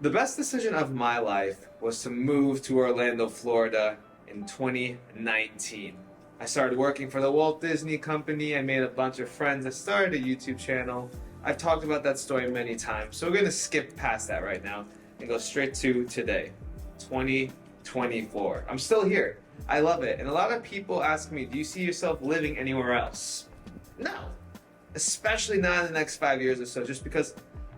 The best decision of my life was to move to Orlando, Florida in 2019. I started working for the Walt Disney Company. I made a bunch of friends. I started a YouTube channel. I've talked about that story many times, so we're going to skip past that right now and go straight to today, 2024. I'm still here. I love it. And a lot of people ask me, do you see yourself living anywhere else? No, especially not in the next 5 years or so, just because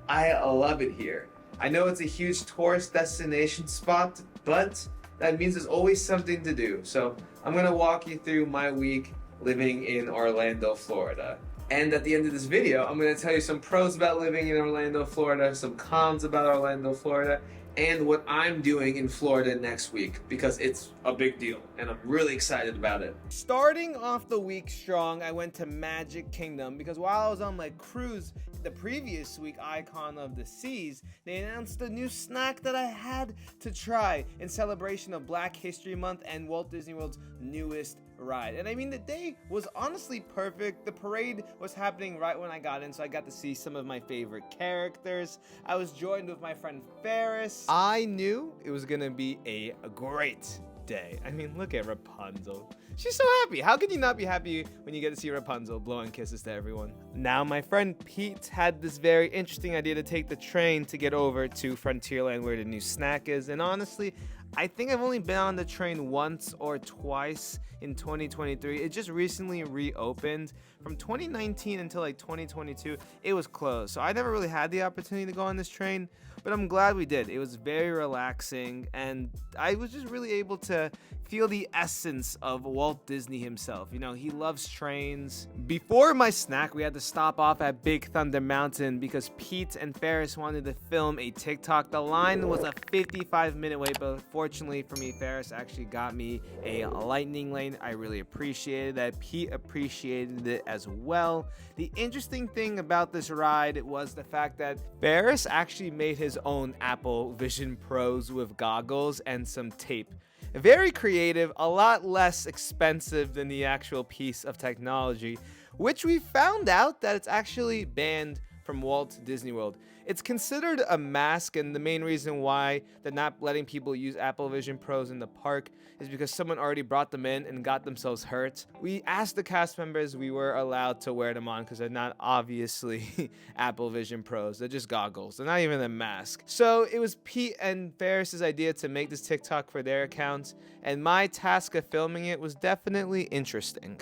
I love it here. I know it's a huge tourist destination spot, but that means there's always something to do. So I'm gonna walk you through my week living in Orlando, Florida. And at the end of this video, I'm gonna tell you some pros about living in Orlando, Florida, some cons about Orlando, Florida, and what I'm doing in Florida next week, because it's a big deal and I'm really excited about it. Starting off the week strong, I went to Magic Kingdom because while I was on my cruise the previous week, Icon of the Seas, they announced a new snack that I had to try in celebration of Black History Month and Walt Disney World's newest ride. And I mean, the day was honestly perfect. The parade was happening right when I got in, so I got to see some of my favorite characters. I was joined with my friend Ferris. I knew it was gonna be a great day. I mean, look at Rapunzel. She's so happy. How can you not be happy when you get to see Rapunzel blowing kisses to everyone? Now, my friend Pete had this very interesting idea to take the train to get over to Frontierland where the new snack is. And honestly, I think I've only been on the train once or twice in 2023. It just recently reopened. From 2019 until like 2022, it was closed. So I never really had the opportunity to go on this train, but I'm glad we did. It was very relaxing, and I was just really able to feel the essence of Walt Disney himself. You know, he loves trains. Before my snack, we had to stop off at Big Thunder Mountain because Pete and Ferris wanted to film a TikTok. The line was a 55-minute wait, but fortunately for me, Ferris actually got me a lightning lane. I really appreciated that. Pete appreciated it as well. The interesting thing about this ride was the fact that Ferris actually made his own Apple Vision Pros with goggles and some tape. Very creative, a lot less expensive than the actual piece of technology, which we found out that it's actually banned from Walt Disney World. It's considered a mask, and the main reason why they're not letting people use Apple Vision Pros in the park is because someone already brought them in and got themselves hurt. We asked the cast members we were allowed to wear them on because they're not obviously Apple Vision Pros. They're just goggles. They're not even a mask. So it was Pete and Ferris's idea to make this TikTok for their accounts, and my task of filming it was definitely interesting.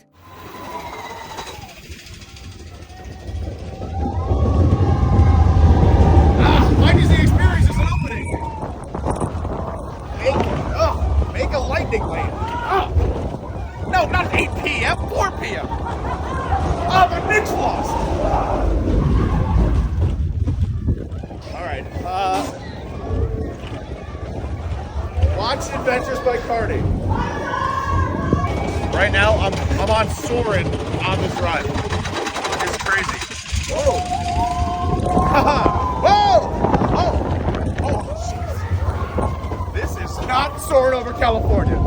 Make a lightning lane. Oh. No, not 8 p.m., 4 p.m. Oh, the Knicks lost. All right. Watch Adventures by Cardi. Right now, I'm on Soarin' on this ride. It's crazy. Whoa. Whoa. Not soaring over California.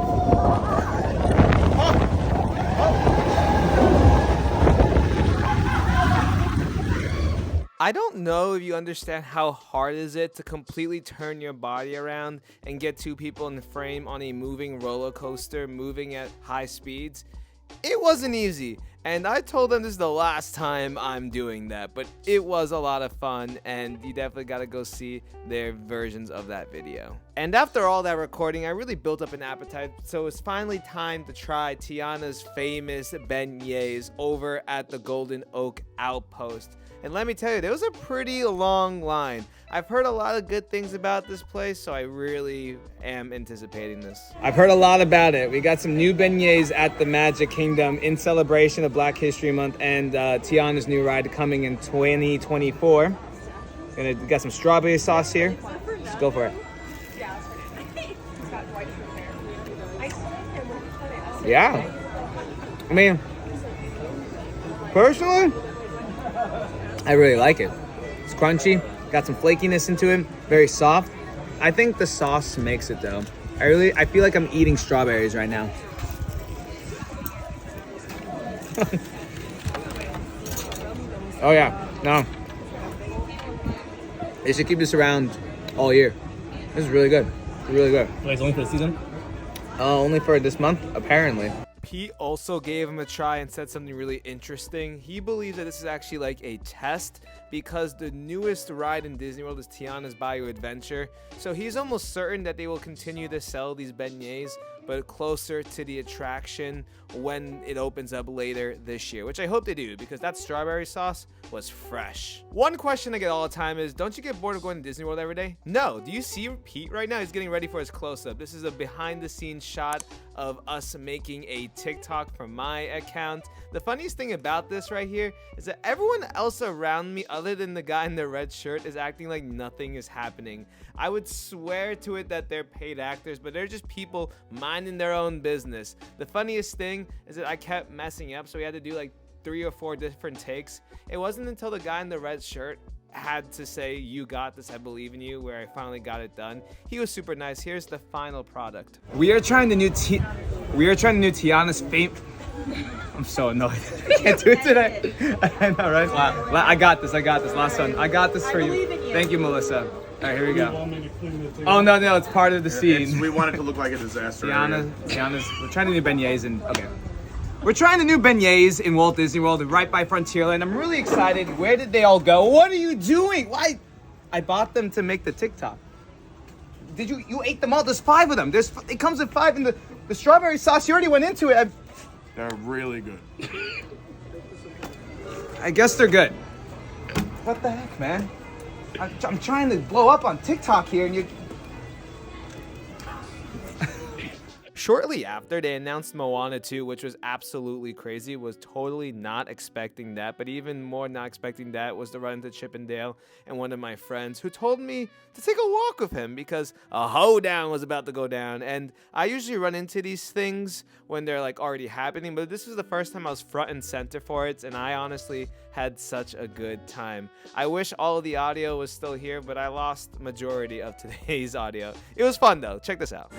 I don't know if you understand how hard is it to completely turn your body around and get two people in the frame on a moving roller coaster moving at high speeds. It wasn't easy, and I told them this is the last time I'm doing that, but it was a lot of fun, and you definitely gotta go see their versions of that video. And after all that recording, I really built up an appetite, so it's finally time to try Tiana's famous beignets over at the Golden Oak Outpost. And let me tell you, there was a pretty long line. I've heard a lot of good things about this place, so I really am anticipating this. I've heard a lot about it. We got some new beignets at the Magic Kingdom in celebration of Black History Month and Tiana's new ride coming in 2024. We got some strawberry sauce here. Let's go for it. Yeah. I mean, personally, I really like it. It's crunchy, got some flakiness into it, very soft. I think the sauce makes it though. I feel like I'm eating strawberries right now. Oh yeah, no. They should keep this around all year. This is really good. It's really good. Like, it's only for the season? Only for this month, apparently. Pete also gave him a try and said something really interesting. He believes that this is actually like a test because the newest ride in Disney World is Tiana's Bayou Adventure. So he's almost certain that they will continue to sell these beignets, but closer to the attraction when it opens up later this year, which I hope they do because that strawberry sauce was fresh. One question I get all the time is, don't you get bored of going to Disney World every day? No. Do you see Pete right now? He's getting ready for his close-up. This is a behind-the-scenes shot of us making a TikTok from my account. The funniest thing about this right here is that everyone else around me, other than the guy in the red shirt, is acting like nothing is happening. I would swear to it that they're paid actors, but they're just people minding their own business. The funniest thing is that I kept messing up, so we had to do like 3 or 4 different takes. It wasn't until the guy in the red shirt had to say, "You got this, I believe in you," where I finally got it done. He was super nice. Here's the final product. We are trying the new Tiana's fame. I'm so annoyed. I can't do it today. I know, right? I got this. Last one. I got this for you. Thank you, Melissa. All right, here we go. Oh, no, it's part of the scene. We want it to look like a disaster. Tiana's, we're trying the new beignets and, okay. We're trying the new beignets in Walt Disney World and right by Frontierland. I'm really excited. Where did they all go? What are you doing? Why? I bought them to make the TikTok. Did you ate them all? There's 5 of them. It comes in 5 and the strawberry sauce, you already went into it. They're really good. I guess they're good. What the heck, man? I'm trying to blow up on TikTok here and you... Shortly after, they announced Moana 2, which was absolutely crazy. Was totally not expecting that, but even more not expecting that was to run into Chip and Dale and one of my friends who told me to take a walk with him because a hoedown was about to go down. And I usually run into these things when they're like already happening, but this was the first time I was front and center for it, and I honestly had such a good time. I wish all of the audio was still here, but I lost majority of today's audio. It was fun though. Check this out.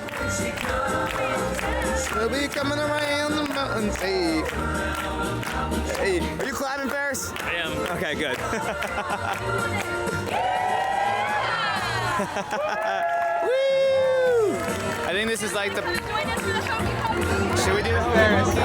She'll be coming around the mountains. Hey. Hey. Are you climbing, Ferris? I am. Okay, good. Woo! I think this is like the... Should we do the Ferris?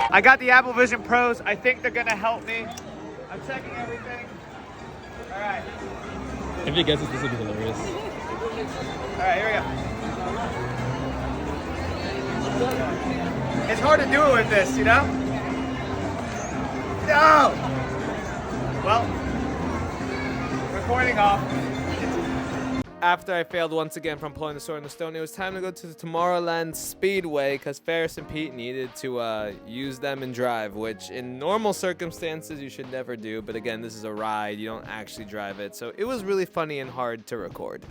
I got the Apple Vision Pros. I think they're gonna help me. I'm checking everything. All right. If you guess it, this would be hilarious. All right, here we go. It's hard to do it with this, you know? No! Well, recording off. After I failed once again from pulling the sword in the stone, it was time to go to the Tomorrowland Speedway because Ferris and Pete needed to use them and drive, which in normal circumstances you should never do. But again, this is a ride. You don't actually drive it. So it was really funny and hard to record.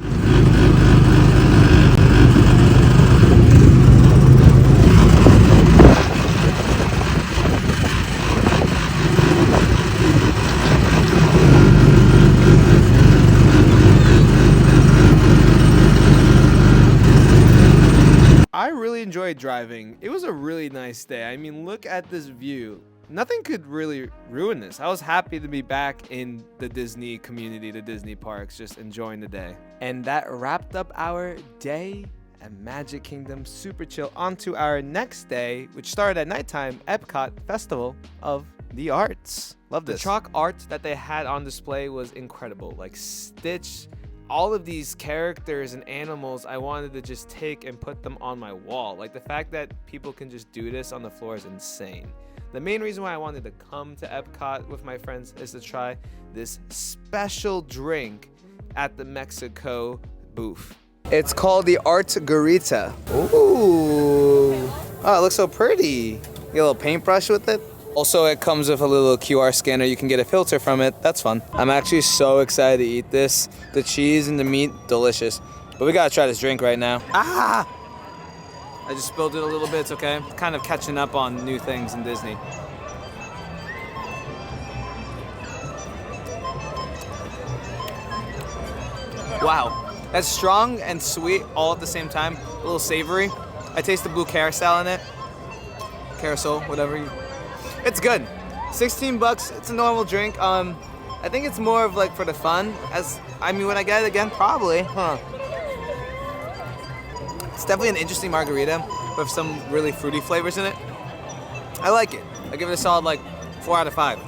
enjoyed driving. It was a really nice day. I mean, look at this view. Nothing could really ruin this. I was happy to be back in the Disney community, the Disney parks, just enjoying the day. And that wrapped up our day at Magic Kingdom. Super chill. On to our next day, which started at nighttime, Epcot Festival of the Arts. Love this. The chalk art that they had on display was incredible. Like Stitch, all of these characters and animals, I wanted to just take and put them on my wall. Like the fact that people can just do this on the floor is insane. The main reason why I wanted to come to Epcot with my friends is to try this special drink at the Mexico booth. It's called the Art Garita. Ooh. Oh, it looks so pretty. Get a little paintbrush with it. Also, it comes with a little QR scanner. You can get a filter from it. That's fun. I'm actually so excited to eat this. The cheese and the meat, delicious. But we gotta try this drink right now. Ah! I just spilled it a little bit, it's okay. Kind of catching up on new things in Disney. Wow, that's strong and sweet all at the same time. A little savory. I taste the blue carousel in it. Carousel, whatever you... It's good. 16 bucks, it's a normal drink. I think it's more of like for the fun. I mean, would I get it again? Probably, huh? It's definitely an interesting margarita with some really fruity flavors in it. I like it. I give it a solid like 4 out of 5.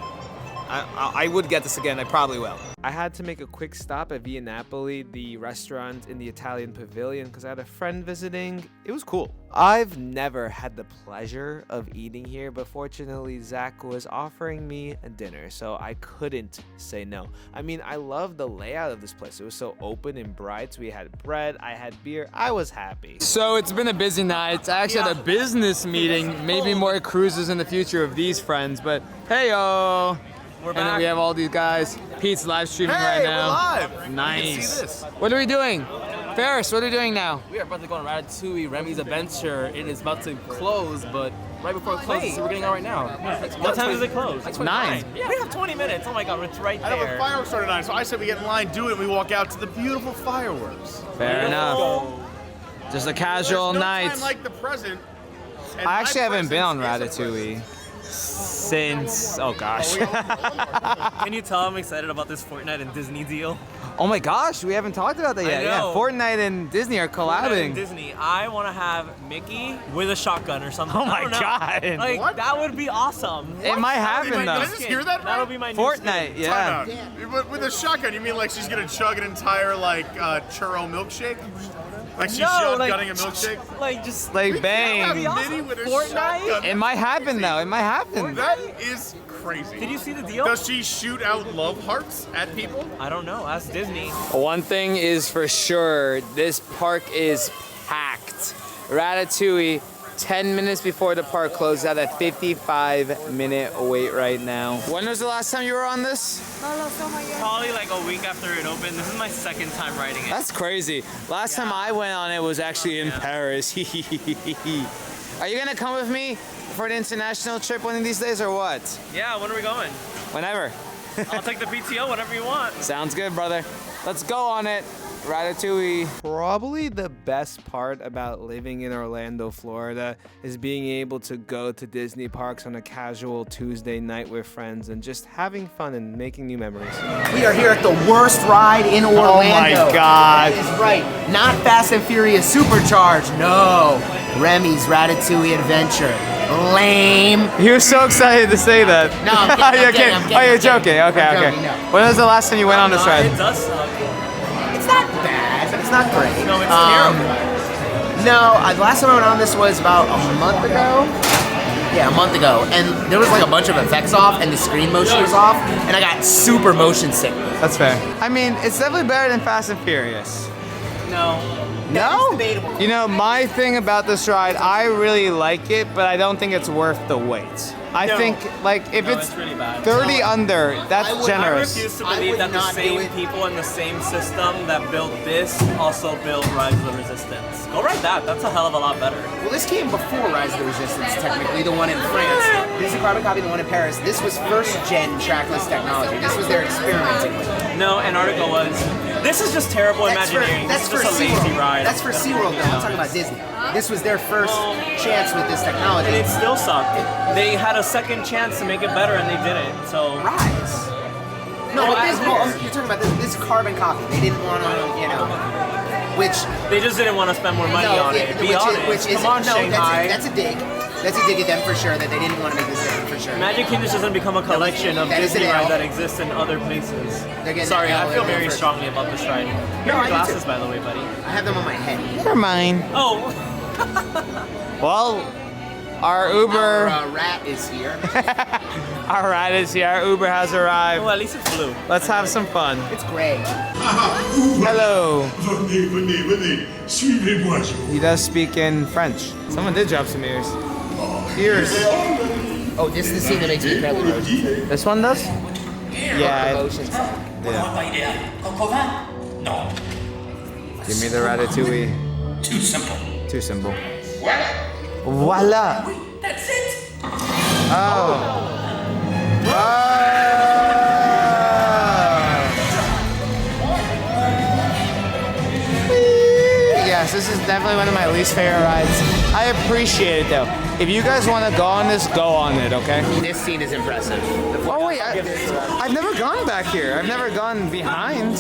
I would get this again, I probably will. I had to make a quick stop at Via Napoli, the restaurant in the Italian pavilion, because I had a friend visiting. It was cool. I've never had the pleasure of eating here, but fortunately Zach was offering me a dinner, so I couldn't say no. I mean, I love the layout of this place. It was so open and bright. So we had bread, I had beer, I was happy. So it's been a busy night. I actually had a business meeting, maybe more cruises in the future of these friends, but hey-o. We're And then back. we have all these guys. Pete's live streaming right now. We're live. Nice. You can see this. What are we doing? Ferris, what are we doing now? We are about to go on Ratatouille, Remy's Adventure. It is about to close, but right before it closes, so we're getting out right now. What time does it close? Like 9. Yeah, we have 20 minutes. Oh my god, it's right I know, but there. fireworks start at 9, so I said we get in line, do it, and we walk out to the beautiful fireworks. Fair enough. Just a casual There's no night. time like the present. and I actually my haven't been on presence is a Ratatouille since, oh gosh. Can you tell I'm excited about this Fortnite and Disney deal? Oh my gosh, we haven't talked about that yet. Yeah, know. Fortnite and Disney are Fortnite and collabing. Disney. I want to have Mickey with a shotgun or something. Oh I my don't know. God. Like, What? that would be awesome. It might happen Did I though. just hear that That'll right? be my new Fortnite, skin. yeah. Time out. But with a shotgun, you mean like she's gonna chug an entire like churro milkshake? Like she's shotgunning a milkshake? Like just Like Have bang. Minnie with a Fortnite? shotgun. It might happen though, it might happen. That is crazy. Did you see the deal? Does she shoot out love hearts at people? I don't know. Ask Disney. One thing is for sure, this park is packed. Ratatouille, 10 minutes before the park closed at a 55-minute wait right now. When was the last time you were on this? Probably like a week after it opened. This is my second time riding it. That's crazy. Last time I went on it was actually in Paris. Are you gonna come with me for the international trip one of these days or what? Yeah, when are we going? Whenever. I'll take the PTO whenever you want. Sounds good, brother. Let's go on it. Ratatouille. Probably the best part about living in Orlando, Florida is being able to go to Disney parks on a casual Tuesday night with friends and just having fun and making new memories. We are here at the worst ride in Orlando. God. That is right. Not Fast and Furious Supercharged. No. Remy's Ratatouille Adventure. Lame. He was so excited to say that. No, I'm kidding, I'm kidding, I'm kidding, Oh, you're I'm kidding. joking. Okay, I'm okay. joking, no. When was the last time you went on this It ride? does suck. It's not bad. It's not great. No, it's terrible. No, the last time I went on this was about a month ago. Yeah, a month ago. And there was like a bunch of effects off and the screen motion was off. And I got super motion sick. That's fair. I mean, it's definitely better than Fast and Furious. No. No? Debatable. You know, my thing about this ride, I really like it, but I don't think it's worth the wait. I think, like, if No, it's it's really bad. 30 under, that's I generous. I refuse to I believe would that the not do same it. people in the same system that built this also built Rise of the Resistance. Go ride that. That's a hell of a lot better. Well, this came before Rise of the Resistance, technically, the one in France. This is a carbon copy of the one in Paris. This was first gen trackless technology. This was their experimenting with. No, Antarctica was. This is just terrible Imagineering. That's this for is just a lazy SeaWorld. ride. That's for SeaWorld though. I'm talking about Disney. This was their first chance with this technology. And it still sucked. They had a second chance to make it better and they didn't. So Rise. No, but this, you're talking about this carbon copy. They didn't want to, you know, which they just didn't want to spend more money on it. Be honest. Come on, Shanghai. That's a dig. That's a dig at them for sure. That they didn't want to make this different for sure. Magic Kingdom doesn't become a collection of Disney rides that exist in other places. Sorry, I feel very strongly about this ride. Here are your glasses, by the way, buddy. I have them on my head. They're mine. Oh. Well, our Uber. Our rat is here. Our rat is here. Our Uber has arrived. Well, at least it's blue. Let's have some fun. It's gray. Hello. Venez, venez, venez. Suivez-moi, je vous. He does speak in French. Someone did drop some ears. Ears. Oh, this is the scene that makes me incredibly emotional. This one does? Yeah. Emotions. Give me the Ratatouille. Too simple. Too simple. Voila. That's it. Oh. Yes, this is definitely one of my least favorite rides. I appreciate it though. If you guys want to go on this, go on it, okay? This scene is impressive. Oh wait, I've never gone back here. I've never gone behind.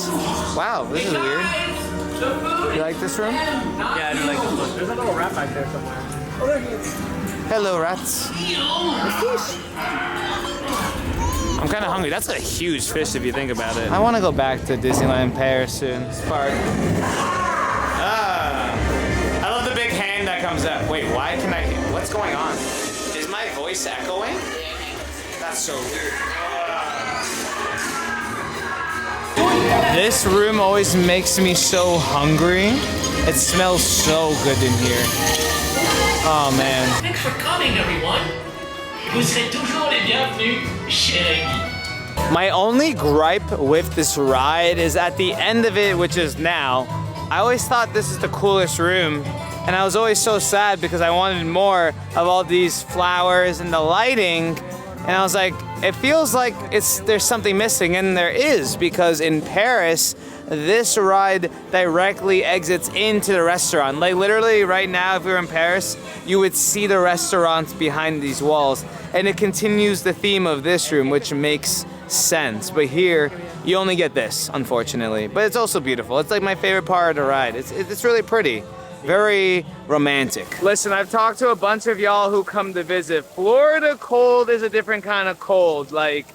Wow, this is weird. You like this room? Yeah, I do like this one. There's a little rat back there somewhere. Hello, rats. I'm kind of hungry. That's a huge fish if you think about it. I want to go back to Disneyland Paris soon. Spark. I love the big hand that comes up. Wait, why can I? What's going on? Is my voice echoing? That's so weird. This room always makes me so hungry. It smells so good in here. Oh man. Thanks for coming, everyone. Vous serez toujours les bienvenus chez Rémi. My only gripe with this ride is at the end of it, which is now, I always thought this is the coolest room, and I was always so sad because I wanted more of all these flowers and the lighting, and I was like, it feels like there's something missing, and there is, because in Paris, this ride directly exits into the restaurant. Like literally right now, if we were in Paris, you would see the restaurants behind these walls, and it continues the theme of this room, which makes sense. But here, you only get this, unfortunately. But it's also beautiful. It's like my favorite part of the ride. It's really pretty. Very romantic. Listen, I've talked to a bunch of y'all who come to visit. Florida cold is a different kind of cold. Like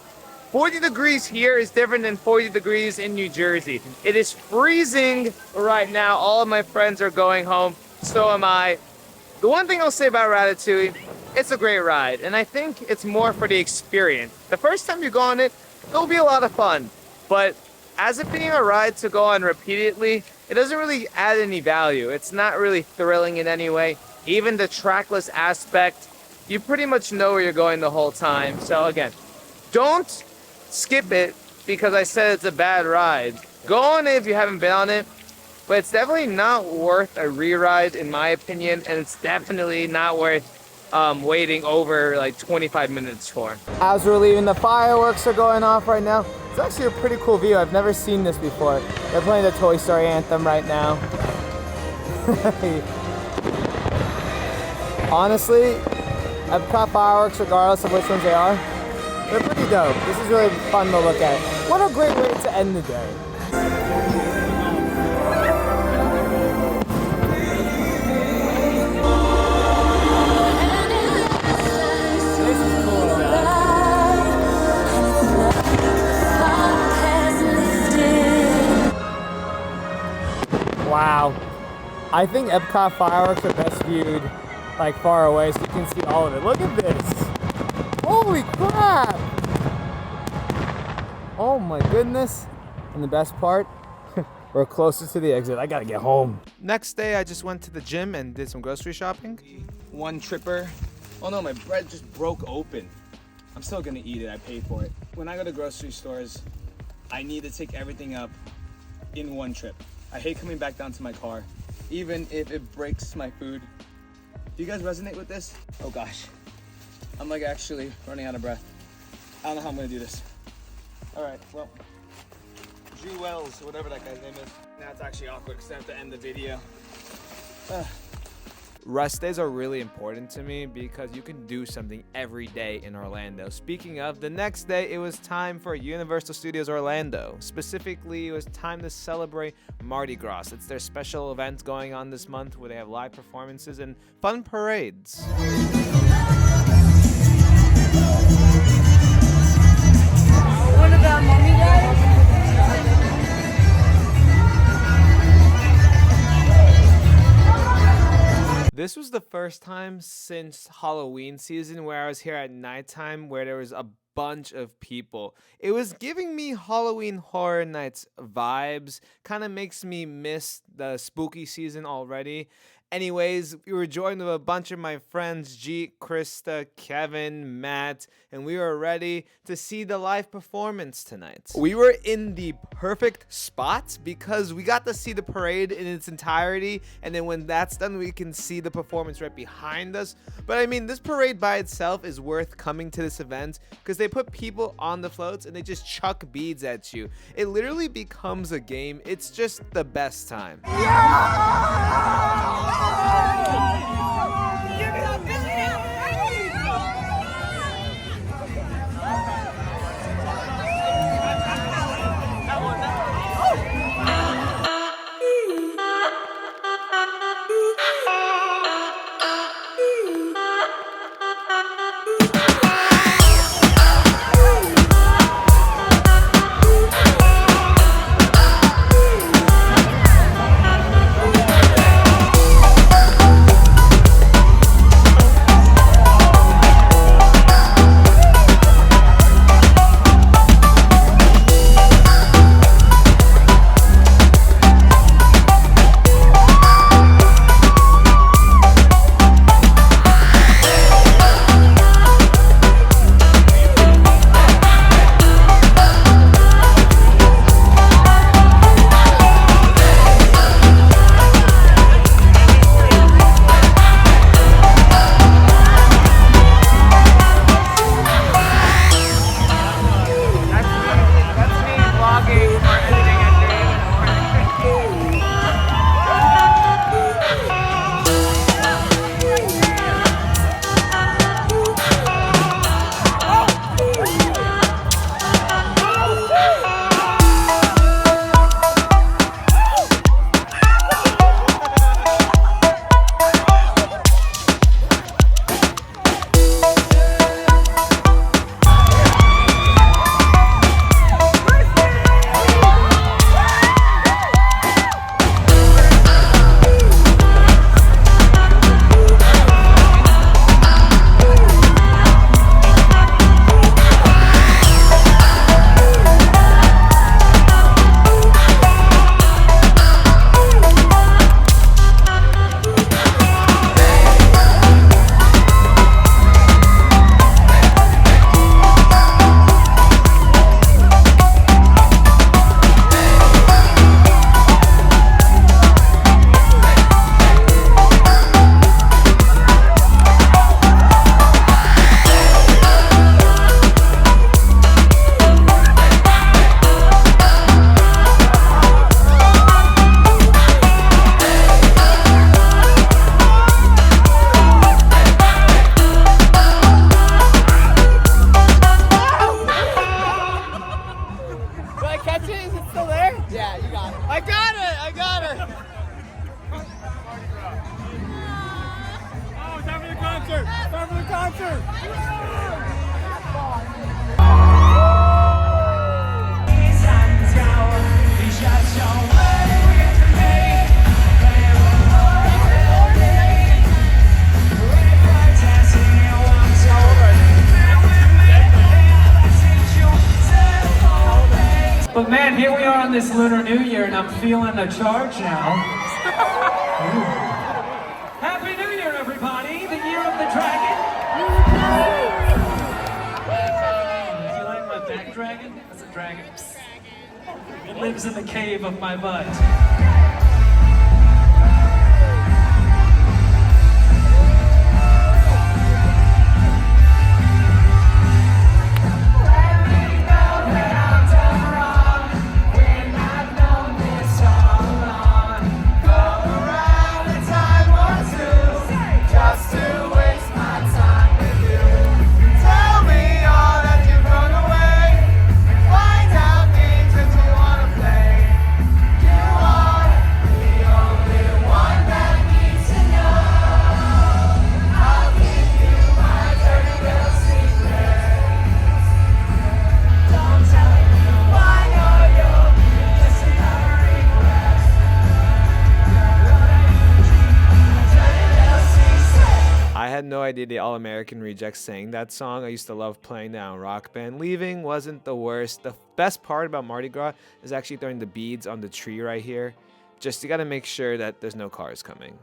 40 degrees here is different than 40 degrees in New Jersey. It is freezing right now. All of my friends are going home. So am I. The one thing I'll say about Ratatouille, it's a great ride. And I think it's more for the experience. The first time you go on it, it'll be a lot of fun. But as it being a ride to go on repeatedly, it doesn't really add any value. It's not really thrilling in any way. Even the trackless aspect, you pretty much know where you're going the whole time. So again, don't skip it because I said it's a bad ride. Go on it if you haven't been on it, but it's definitely not worth a re-ride in my opinion, and it's definitely not worth waiting over like 25 minutes for. As we're leaving, the fireworks are going off right now. It's actually a pretty cool view. I've never seen this before. They're playing the Toy Story anthem right now. Honestly, Epcot fireworks, regardless of which ones they are, they're pretty dope. This is really fun to look at. What a great way to end the day. Wow. I think Epcot fireworks are best viewed like far away so you can see all of it. Look at this. Holy crap. Oh my goodness. And the best part, we're closer to the exit. I gotta get home. Next day, I just went to the gym and did some grocery shopping. One tripper. Oh no, my bread just broke open. I'm still gonna eat it. I paid for it. When I go to grocery stores, I need to take everything up in one trip. I hate coming back down to my car, even if it breaks my food. Do you guys resonate with this? Oh gosh. I'm like actually running out of breath. I don't know how I'm gonna do this. All right, well, G Wells, whatever that guy's name is. Now it's actually awkward because I have to end the video. Rest days are really important to me because you can do something every day in Orlando. Speaking of, the next day it was time for Universal Studios Orlando. Specifically, it was time to celebrate Mardi Gras. It's their special event going on this month where they have live performances and fun parades. What about mommy, guys? This was the first time since Halloween season where I was here at nighttime where there was a bunch of people. It was giving me Halloween Horror Nights vibes. Kind of makes me miss the spooky season already. Anyways, we were joined with a bunch of my friends, Jeet, Krista, Kevin, Matt, and we were ready to see the live performance tonight. We were in the perfect spot because we got to see the parade in its entirety, and then when that's done, we can see the performance right behind us. But I mean, this parade by itself is worth coming to this event because they put people on the floats and they just chuck beads at you. It literally becomes a game. It's just the best time. But man, here we are on this Lunar New Year, and I'm feeling a charge now. Happy New Year, everybody! The Year of the Dragon. Do you like my back dragon? That's a dragon. It lives in the cave of my butt. idea the All-American Rejects sang that song. I used to love playing that on Rock Band. Leaving wasn't the worst. The best part about Mardi Gras is actually throwing the beads on the tree right here. Just you gotta make sure that there's no cars coming.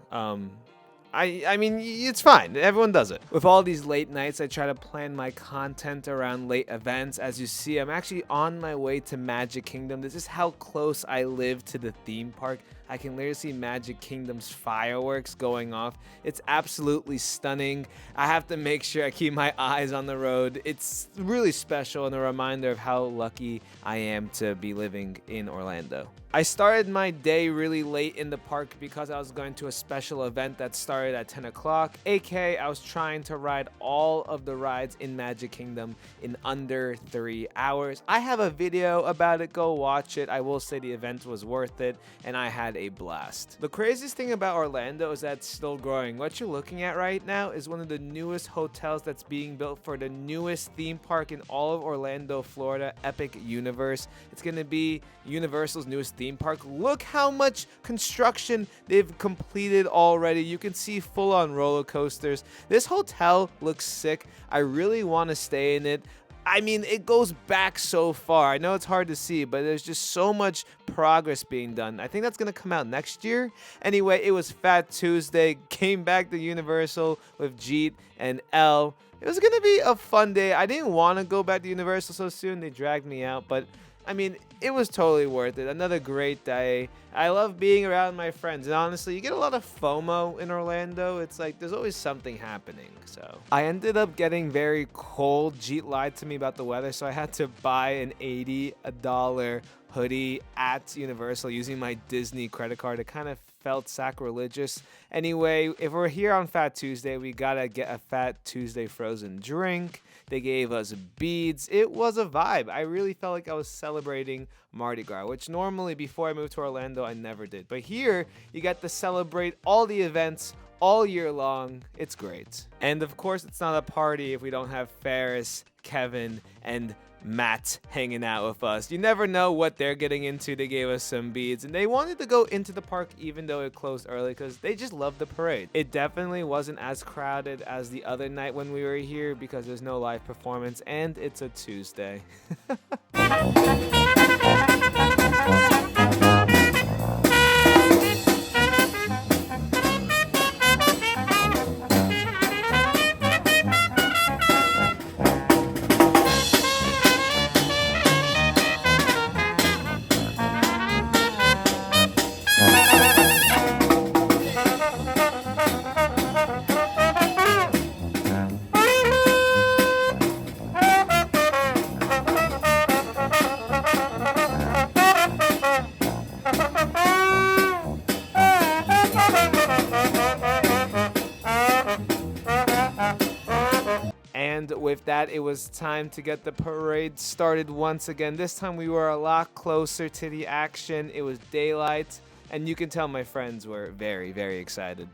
I mean, it's fine. Everyone does it. With all these late nights, I try to plan my content around late events. As you see, I'm actually on my way to Magic Kingdom. This is how close I live to the theme park. I can literally see Magic Kingdom's fireworks going off. It's absolutely stunning. I have to make sure I keep my eyes on the road. It's really special and a reminder of how lucky I am to be living in Orlando. I started my day really late in the park because I was going to a special event that started at 10 o'clock. aka I was trying to ride all of the rides in Magic Kingdom in under 3 hours. I have a video about it, go watch it. I will say the event was worth it and I had a blast. The craziest thing about Orlando is that it's still growing. What you're looking at right now is one of the newest hotels that's being built for the newest theme park in all of Orlando, Florida, Epic Universe. It's gonna be Universal's newest theme park. Look how much construction they've completed already. You can see full-on roller coasters. This hotel looks sick. I really want to stay in it. I mean, it goes back so far. I know it's hard to see, but there's just so much progress being done. I think that's going to come out next year. Anyway, it was Fat Tuesday. Came back to Universal with Jeet and Elle. It was going to be a fun day. I didn't want to go back to Universal so soon. They dragged me out, but I mean, it was totally worth it. Another great day. I love being around my friends. And honestly, you get a lot of FOMO in Orlando. It's like there's always something happening. So I ended up getting cold. Jeet lied to me about the weather, so I had to buy an $80 hoodie at Universal using my Disney credit card. It kind of felt sacrilegious. Anyway, if we're here on Fat Tuesday, we gotta get a Fat Tuesday frozen drink. They gave us beads. It was a vibe. I really felt like I was celebrating Mardi Gras, which normally before I moved to Orlando, I never did. But here, you get to celebrate all the events all year long. It's great. And of course, it's not a party if we don't have Ferris, Kevin, and Matt hanging out with us. You never know what they're getting into. They gave us some beads and they wanted to go into the park even though it closed early because they just love the parade. It definitely wasn't as crowded as the other night when we were here because there's no live performance and it's a Tuesday. And with that, it was time to get the parade started once again. This time we were a lot closer to the action. It was daylight, and you can tell my friends were very, very excited.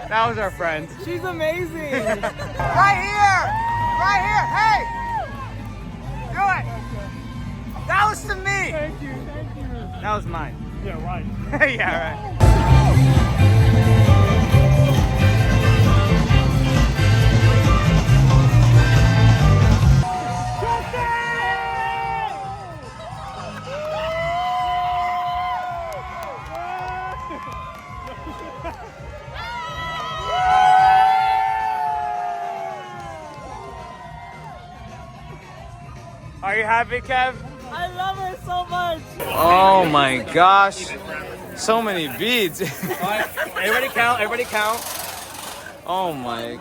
That was our friend. She's amazing. Right here! Right here! Hey! Do it! That was to me! Thank you. That was mine. Yeah, right. Yeah, right. you happy, Kev? I love her so much. Oh my gosh. So many beads. Everybody count. Everybody count. Oh my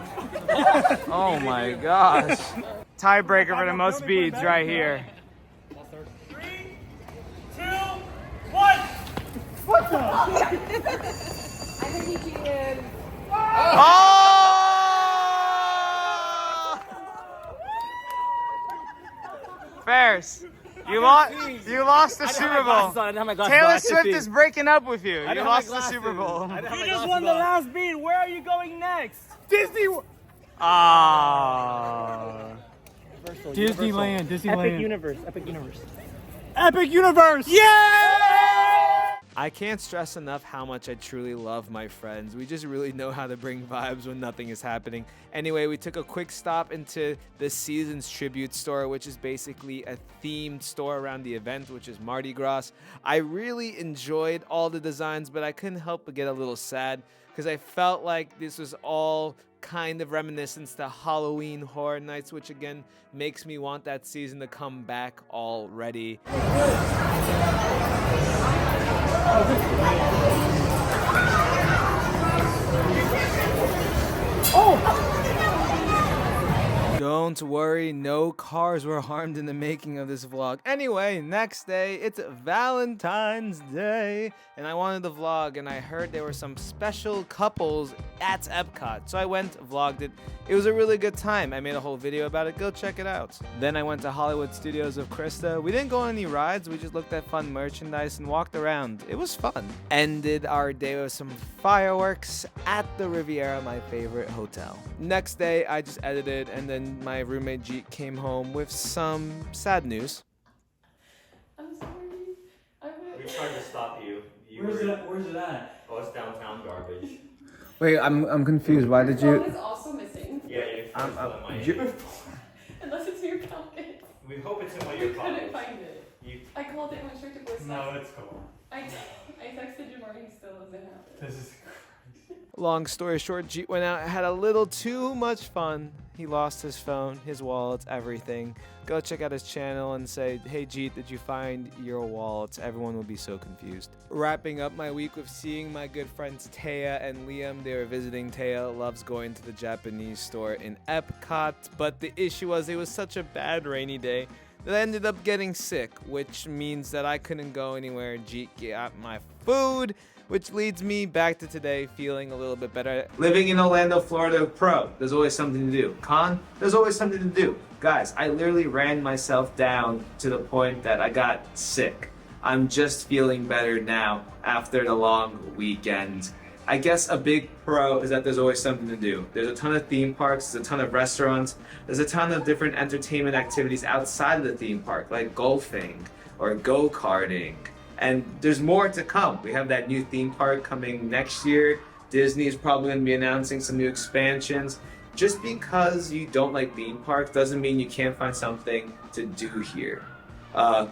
gosh. Tiebreaker for the most beads right here. 3, 2, 1. What the? I think he cheated. Oh! Ferris, you lost the Super Bowl. Taylor Swift is breaking up with you. You lost the Super Bowl. You just won the last beat. Where are you going next? Disney. Ah. Disneyland. Epic Universe. Epic Universe. Epic Universe. I can't stress enough how much I truly love my friends. We just really know how to bring vibes when nothing is happening. Anyway, we took a quick stop into the Seasons Tribute store, which is basically a themed store around the event, which is Mardi Gras. I really enjoyed all the designs, but I couldn't help but get a little sad because I felt like this was all kind of reminiscent to Halloween Horror Nights, which again makes me want that season to come back already. Don't worry, no cars were harmed in the making of this vlog. Anyway, next day, it's Valentine's Day, and I wanted to vlog, and I heard there were some special couples at Epcot, so I went, vlogged it. It was a really good time. I made a whole video about it. Go check it out. Then I went to Hollywood Studios of Krista. We didn't go on any rides. We just looked at fun merchandise and walked around. It was fun. Ended our day with some fireworks at the Riviera, my favorite hotel. Next day, I just edited, and then my roommate Jeet came home with some sad news. I'm sorry. We tried to stop you. Where's it at? Oh, it's downtown garbage. Wait, I'm confused. Why did Phone is also missing. Yeah, Unless it's in your pocket. we hope it's in one of your pockets. Couldn't find it. I called it and went straight to voicemail. No, it's cool. I texted Jamar, he still doesn't have it. This is Long story short, Jeet went out and had a little too much fun. He lost his phone, his wallets, everything. Go check out his channel and say, hey Jeet, did you find your wallets? Everyone will be so confused. Wrapping up my week with seeing my good friends Taya and Liam. They were visiting. Taya loves going to the Japanese store in Epcot, but the issue was it was such a bad rainy day that I ended up getting sick, which means that I couldn't go anywhere. Jeet got my food, which leads me back to today feeling a little bit better. Living in Orlando, Florida, pro, there's always something to do. Con, there's always something to do. Guys, I literally ran myself down to the point that I got sick. I'm just feeling better now after the long weekend. I guess a big pro is that there's always something to do. There's a ton of theme parks, there's a ton of restaurants, there's a ton of different entertainment activities outside of the theme park, like golfing or go-karting. And there's more to come. We have that new theme park coming next year. Disney's probably going to be announcing some new expansions. Just because you don't like theme parks doesn't mean you can't find something to do here. A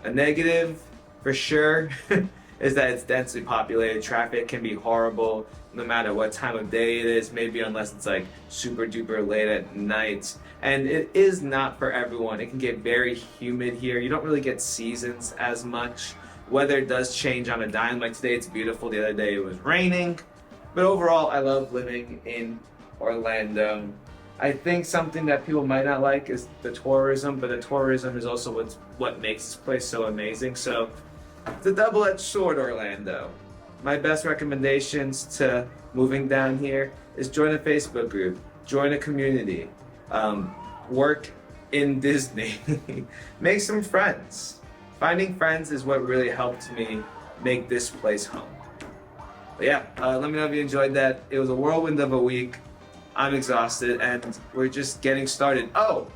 negative, for sure, is that it's densely populated. Traffic can be horrible no matter what time of day it is, maybe unless it's like super duper late at night. And it is not for everyone. It can get very humid here. You don't really get seasons as much. Weather does change on a dime. Like today it's beautiful, the other day it was raining. But overall, I love living in Orlando. I think something that people might not like is the tourism, but the tourism is also what makes this place so amazing. So it's a double-edged sword, Orlando. My best recommendations to moving down here is join a Facebook group, join a community, work in Disney, make some friends. Finding friends is what really helped me make this place home. But yeah, let me know if you enjoyed that. It was a whirlwind of a week. I'm exhausted and we're just getting started. Oh,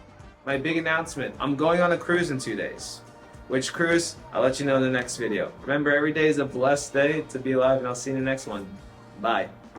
my big announcement. I'm going on a cruise in 2 days. Which cruise? I'll let you know in the next video. Remember, every day is a blessed day to be alive, and I'll see you in the next one. Bye.